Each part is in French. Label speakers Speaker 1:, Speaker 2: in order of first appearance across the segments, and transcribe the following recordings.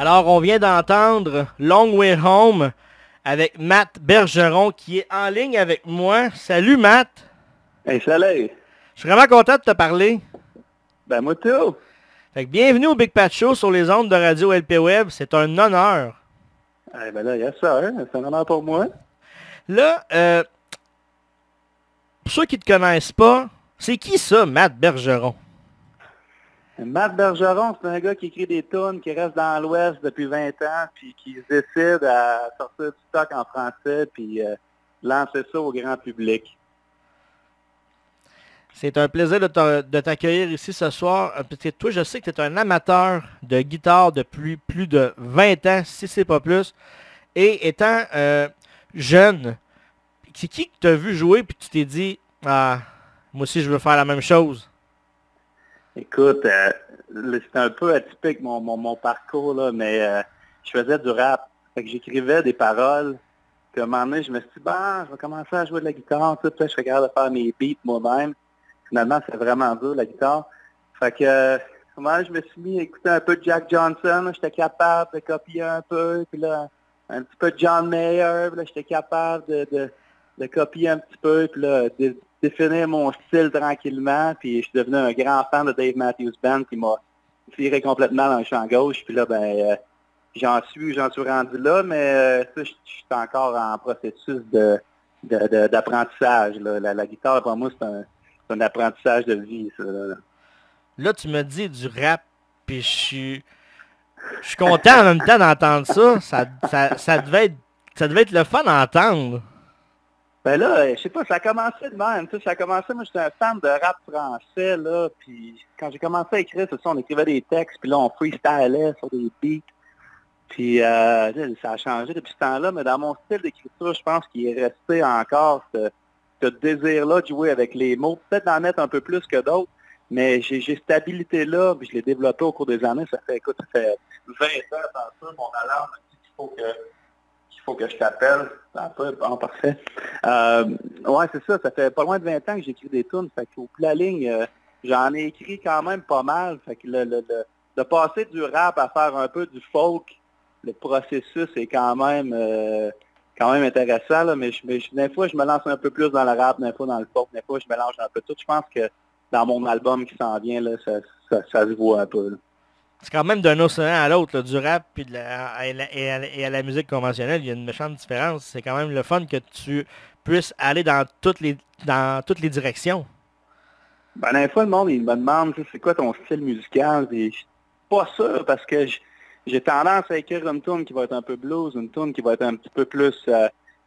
Speaker 1: Alors, on vient d'entendre Long Way Home avec Matt Bergeron qui est en ligne avec moi. Salut Matt!
Speaker 2: Hey, salut!
Speaker 1: Je suis vraiment content de te parler.
Speaker 2: Ben, moi tout!
Speaker 1: Fait que bienvenue au Big Pat Show sur les ondes de Radio LP Web. C'est un honneur.
Speaker 2: Eh ben là, yes sir, c'est un honneur pour moi.
Speaker 1: Là, pour ceux qui ne te connaissent pas, c'est qui ça, Matt Bergeron?
Speaker 2: Matt Bergeron, c'est un gars qui écrit des tunes, qui reste dans l'Ouest depuis 20 ans, puis qui décide à sortir du stock en français, puis lancer ça au grand public.
Speaker 1: C'est un plaisir de t'accueillir ici ce soir. Parce que toi, je sais que tu es un amateur de guitare depuis plus de 20 ans, si c'est pas plus. Et étant jeune, c'est qui que tu as vu jouer puis tu t'es dit, ah, moi aussi je veux faire la même chose?
Speaker 2: Écoute, c'est un peu atypique mon parcours, là, mais je faisais du rap. Fait que j'écrivais des paroles. Puis à un moment donné, je me suis dit, je vais commencer à jouer de la guitare. Puis là, je suis capable de faire mes beats moi-même. Finalement, c'est vraiment dur, la guitare. Fait que, moi, je me suis mis à écouter un peu de Jack Johnson. J'étais capable de copier un peu. Puis là, un petit peu de John Mayer. Puis là, j'étais capable de copier un petit peu. Puis là, définir mon style tranquillement. Puis je suis devenu un grand fan de Dave Matthews Band qui m'a tiré complètement dans le champ gauche. Puis là, j'en suis rendu là. Mais ça, je suis encore en processus d'apprentissage. La guitare, pour moi, c'est un apprentissage de vie, ça.
Speaker 1: Là, tu me dis du rap, puis je suis content en même temps d'entendre ça. Ça devait être le fun d'entendre.
Speaker 2: Ben là, je sais pas, ça a commencé de même. Ça a commencé, moi, j'étais un fan de rap français, là, puis quand j'ai commencé à écrire, c'est ça, on écrivait des textes, puis là, on freestylait sur des beats. Puis ça a changé depuis ce temps-là, mais dans mon style d'écriture, je pense qu'il est resté encore ce désir-là de jouer avec les mots, peut-être d'en mettre un peu plus que d'autres, mais j'ai cette habilité-là, puis je l'ai développée au cours des années. Ça fait 20 ans, dans ça, mon alarme me dit qu'il faut que je t'appelle. C'est un peu parfait. Ouais, c'est ça, ça fait pas loin de 20 ans que j'écris des tunes, fait qu'au bout de la ligne, j'en ai écrit quand même pas mal, fait que de passer du rap à faire un peu du folk, le processus est quand même intéressant, là, mais des fois, je me lance un peu plus dans le rap, des fois dans le folk, des fois, je mélange un peu tout. Je pense que dans mon album qui s'en vient, là, ça se voit un peu. Là.
Speaker 1: C'est quand même d'un océan à l'autre, du rap puis et à la musique conventionnelle, il y a une méchante différence. C'est quand même le fun que tu puisses aller dans toutes les directions.
Speaker 2: Ben, des fois, le monde, il me demande, c'est quoi ton style musical? Et je suis pas sûr parce que j'ai tendance à écrire une tune qui va être un peu blues, une tune qui va être un petit peu plus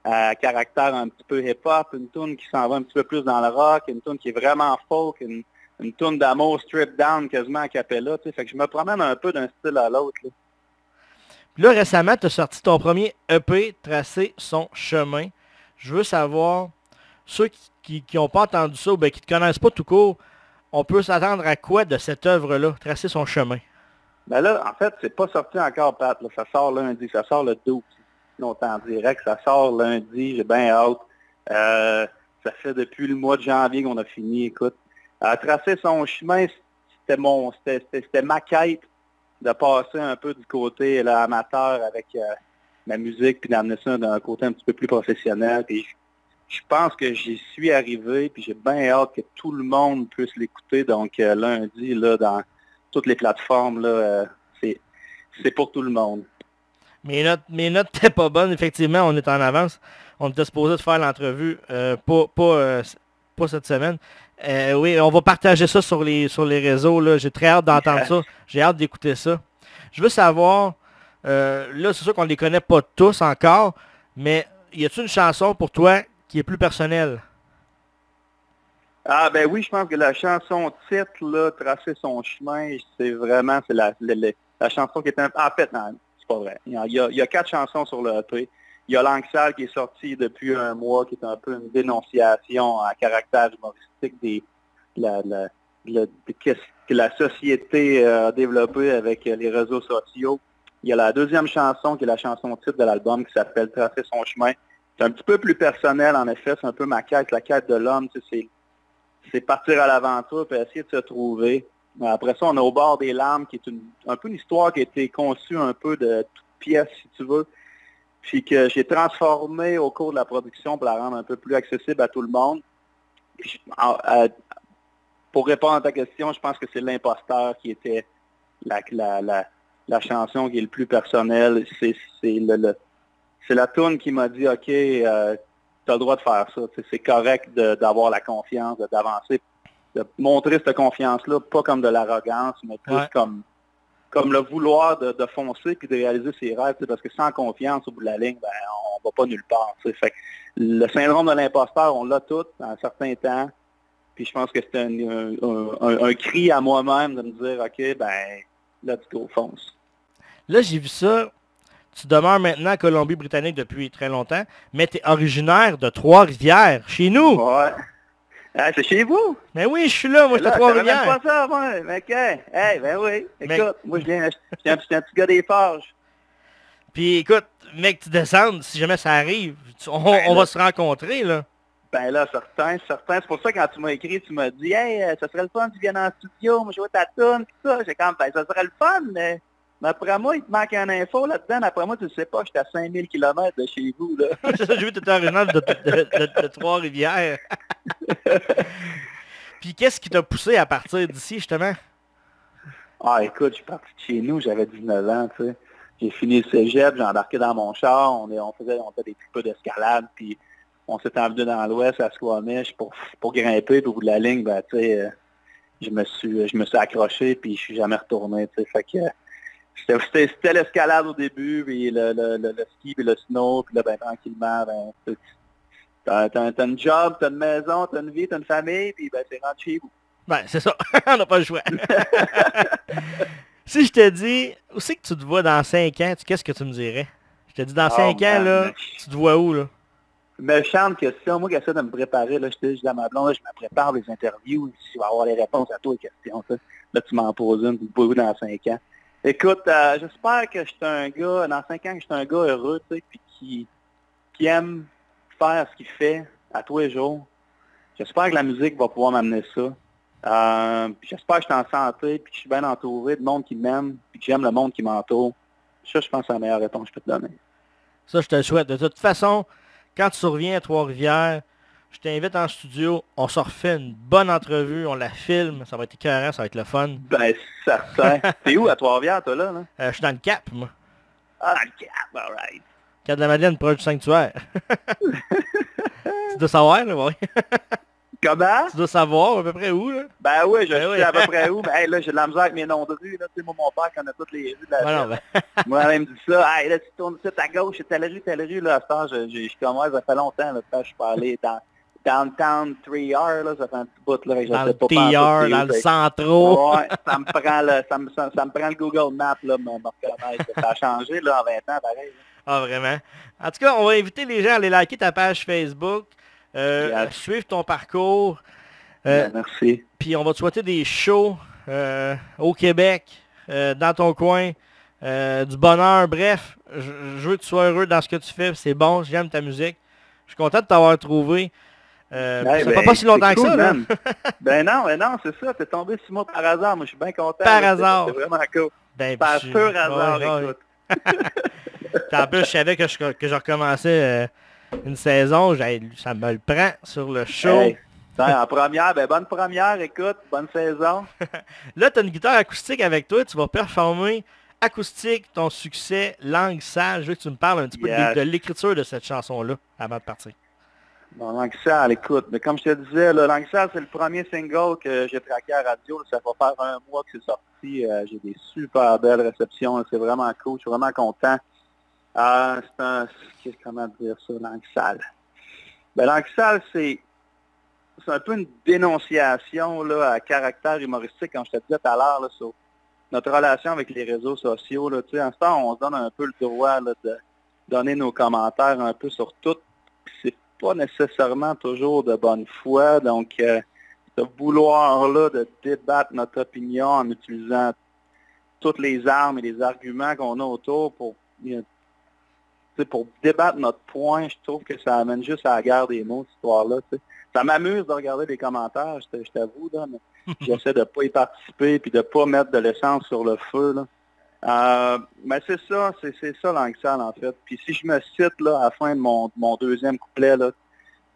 Speaker 2: à caractère un petit peu hip-hop, une tune qui s'en va un petit peu plus dans le rock, une tune qui est vraiment folk, une tune d'amour strip down quasiment a cappella. Fait que je me promène un peu d'un style à l'autre.
Speaker 1: Là, récemment, tu as sorti ton premier EP, Tracer son chemin. Je veux savoir, ceux qui n'ont pas entendu ça ou qui ne te connaissent pas tout court, on peut s'attendre à quoi de cette œuvre-là, Tracer son chemin?
Speaker 2: Ben là, en fait, c'est pas sorti encore, Pat. Là. Ça sort lundi. Ça sort le 12. Longtemps en direct. Ça sort lundi. J'ai bien hâte. Ça fait depuis le mois de janvier qu'on a fini. Écoute, tracer son chemin, c'était ma quête de passer un peu du côté là, amateur avec ma musique, puis d'amener ça d'un côté un petit peu plus professionnel. Puis je pense que j'y suis arrivé, puis j'ai bien hâte que tout le monde puisse l'écouter. Donc lundi, là, dans toutes les plateformes, là, c'est pour tout le monde.
Speaker 1: Mes notes n'étaient pas bonnes, effectivement, on est en avance. On était supposé de faire l'entrevue, pas cette semaine. Oui, on va partager ça sur les réseaux. Là. J'ai très hâte d'entendre ça. J'ai hâte d'écouter ça. Je veux savoir, là, c'est sûr qu'on ne les connaît pas tous encore, mais y a-t-il une chanson pour toi qui est plus personnelle?
Speaker 2: Ah ben oui, je pense que la chanson titre, là, Tracer son chemin, c'est la chanson qui est un... En fait, non, c'est pas vrai. Il y a 4 chansons sur le EP. Il y a Langue sale qui est sorti depuis un mois, qui est un peu une dénonciation à caractère humoristique que la société a développé avec les réseaux sociaux. Il y a la deuxième chanson, qui est la chanson titre de l'album, qui s'appelle Tracer son chemin. C'est un petit peu plus personnel, en effet. C'est un peu ma quête, la quête de l'homme. C'est partir à l'aventure et essayer de se trouver. Après ça, on a Au bord des larmes, qui est un peu une histoire qui a été conçue un peu de toute pièce, si tu veux, puis que j'ai transformé au cours de la production pour la rendre un peu plus accessible à tout le monde. Puis, pour répondre à ta question, je pense que c'est L'Imposteur qui était la chanson qui est le plus personnelle. C'est la toune qui m'a dit, OK, tu as le droit de faire ça. C'est correct d'avoir la confiance, d'avancer, de montrer cette confiance-là, pas comme de l'arrogance, mais plus comme le vouloir de foncer puis de réaliser ses rêves. Parce que sans confiance, au bout de la ligne, on va pas nulle part. Fait que le syndrome de l'imposteur, on l'a tout à un certain temps. Puis je pense que c'était un cri à moi-même de me dire, OK, let's go, fonce.
Speaker 1: Là, j'ai vu ça. Tu demeures maintenant en Colombie-Britannique depuis très longtemps, mais tu es originaire de Trois-Rivières, chez nous.
Speaker 2: Ouais. Ah, c'est chez vous?
Speaker 1: Mais oui, je suis là, moi, je suis à Trois-Rivières.
Speaker 2: Pas ça, moi. Mais OK. Ben oui. Écoute, moi, je suis un petit gars des Forges.
Speaker 1: Puis écoute, mec, tu descendes, si jamais ça arrive, on va se rencontrer, là.
Speaker 2: Ben là, certain. C'est pour ça que quand tu m'as écrit, tu m'as dit, hey, ça serait le fun, tu viennes en studio, moi, je vois ta toune, tout ça. J'ai comme, ça serait le fun, mais après moi, il te manque une info là-dedans. Après moi, tu ne sais pas, j'étais à 5000 km de chez vous, là.
Speaker 1: C'est ça, j'ai vu que tu étais originaire de Trois-Rivières. Puis qu'est-ce qui t'a poussé à partir d'ici, justement?
Speaker 2: Ah, écoute, je suis parti de chez nous, j'avais 19 ans, tu sais. J'ai fini le cégep, j'ai embarqué dans mon char, on faisait des petits peu d'escalade, puis on s'est envenu dans l'ouest à Squamish pour grimper, puis au bout de la ligne, tu sais, je me suis accroché, puis je suis jamais retourné, tu sais. Fait que c'était l'escalade au début, puis le ski, puis le snow, puis là, tranquillement, t'as une job, t'as une maison, t'as une vie, t'as une famille, puis c'est rendu chez vous.
Speaker 1: C'est ça, on n'a pas le choix. Si je te dis, où c'est que tu te vois dans 5 ans, qu'est-ce que tu me dirais? Je te dis, dans 5 ans, là, tu te vois où, là?
Speaker 2: Méchante question. Moi qui essaie de me préparer, là, je dis à ma blonde, là, je me prépare les interviews, je vais avoir les réponses à toutes les questions. Ça. Là, tu m'en poses une, tu me poses dans 5 ans. Écoute, j'espère que je suis un gars, dans 5 ans, que je suis un gars heureux, tu sais, puis qui aime faire ce qu'il fait à tous les jours. J'espère que la musique va pouvoir m'amener ça. J'espère que je suis en santé, puis que je suis bien entouré de monde qui m'aime, puis que j'aime le monde qui m'entoure. Ça, je pense que c'est la meilleure réponse que je peux te donner.
Speaker 1: Ça, je te le souhaite. De toute façon, quand tu reviens à Trois-Rivières, je t'invite en studio, on se refait une bonne entrevue, on la filme, ça va être écœurant, ça va être le fun.
Speaker 2: Ben, certain. T'es où à Trois-Rivières, toi, là?
Speaker 1: Je suis dans le Cap, moi.
Speaker 2: Ah, dans le Cap, all right.
Speaker 1: Cap de la Madeleine, proche du sanctuaire. Tu dois savoir, là, oui.
Speaker 2: Comment?
Speaker 1: Tu dois savoir à peu près où, là?
Speaker 2: Ben oui, je sais à peu près où, mais hey, là, j'ai de la misère avec mes noms de rue, là. Tu sais, moi, mon père connaît toutes les rues de la ville. Moi, il me dit ça, hey, là, tu tournes ça à gauche, c'est telle rue, là, à ce temps, je commence, ça fait longtemps, là, je suis pas allé dans Downtown 3R, là, ça fait un petit bout, là,
Speaker 1: dans le TR, dans le Centro.
Speaker 2: Ouais, ça me prend le Google Maps, là, me reconnaître. Ça a changé, là, en 20 ans, pareil. Là.
Speaker 1: Ah, vraiment? En tout cas, on va inviter les gens à aller liker ta page Facebook. Suivre ton parcours.
Speaker 2: Merci.
Speaker 1: Puis on va te souhaiter des shows au Québec, dans ton coin, du bonheur. Bref, je veux que tu sois heureux dans ce que tu fais. C'est bon, j'aime ta musique. Je suis content de t'avoir trouvé. Ça fait pas si longtemps que ça, là.
Speaker 2: non, c'est ça. T'es tombé sur moi par hasard. Moi, je suis bien content.
Speaker 1: Par hasard.
Speaker 2: C'est vraiment cool. Par pur hasard, écoute.
Speaker 1: En plus, je savais que je recommençais une saison, ça me le prend sur le show.
Speaker 2: Hey, en première, bonne première, écoute, bonne saison.
Speaker 1: Là, tu as une guitare acoustique avec toi, tu vas performer acoustique, ton succès, Langue sale. Je veux que tu me parles un petit peu de l'écriture de cette chanson-là avant de partir.
Speaker 2: Bon, Langue sale, écoute, mais comme je te disais, Langue sale, c'est le premier single que j'ai traqué à la radio. Ça va faire 1 mois que c'est sorti. J'ai des super belles réceptions. C'est vraiment cool, je suis vraiment content. Comment dire ça, Langue sale? Langue sale, c'est un peu une dénonciation là, à caractère humoristique, comme je te disais tout à l'heure, sur notre relation avec les réseaux sociaux. Là, en ce temps, on se donne un peu le droit là, de donner nos commentaires un peu sur tout. C'est pas nécessairement toujours de bonne foi. Donc, ce vouloir-là de débattre notre opinion en utilisant toutes les armes et les arguments qu'on a autour pour débattre notre point, je trouve que ça amène juste à la guerre des mots, cette histoire-là. T'sais. Ça m'amuse de regarder les commentaires, je t'avoue, là, mais J'essaie de ne pas y participer puis de ne pas mettre de l'essence sur le feu. Là. Mais c'est ça l'anxiété en fait. Puis si je me cite là, à la fin de mon deuxième couplet, là,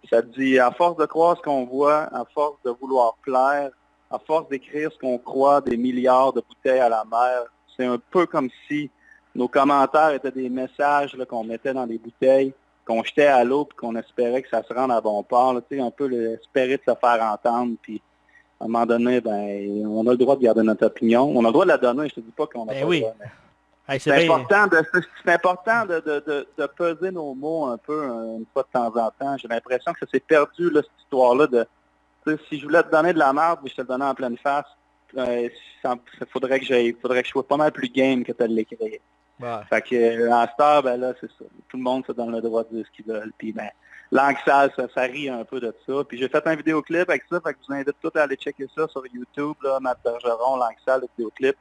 Speaker 2: ça dit, à force de croire ce qu'on voit, à force de vouloir plaire, à force d'écrire ce qu'on croit des milliards de bouteilles à la mer, c'est un peu comme si nos commentaires étaient des messages là, qu'on mettait dans des bouteilles, qu'on jetait à l'eau, puis qu'on espérait que ça se rende à bon port. Là, un peu espérer de se faire entendre, puis à un moment donné, ben, on a le droit de garder notre opinion. On a le droit de la donner, je te dis pas qu'on a pas le droit.
Speaker 1: Hey,
Speaker 2: c'est important de peser nos mots un peu une fois de temps en temps. J'ai l'impression que ça s'est perdu, là, cette histoire-là de si je voulais te donner de la merde, je te le donnais en pleine face. Faudrait que je sois pas mal plus game que de l'écrire.
Speaker 1: Ouais.
Speaker 2: Fait que à cette heure, ben là, c'est ça. Tout le monde se donne le droit de dire ce qu'ils veulent. Puis ben, l'anxiété, ça rit un peu de ça. Puis j'ai fait un vidéoclip avec ça, fait que je vous invite tous à aller checker ça sur YouTube, là, Matt Bergeron, l'anxiété, le vidéoclip.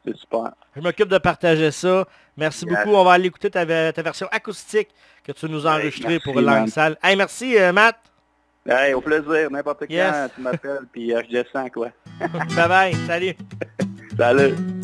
Speaker 2: C'est super.
Speaker 1: Je m'occupe de partager ça. Merci beaucoup. On va aller écouter ta version acoustique que tu nous as enregistrée pour l'anxiété. Hey, merci, Matt.
Speaker 2: Hey, au plaisir. N'importe quand, tu m'appelles, puis je descends, quoi.
Speaker 1: Bye-bye. Salut.
Speaker 2: Salut.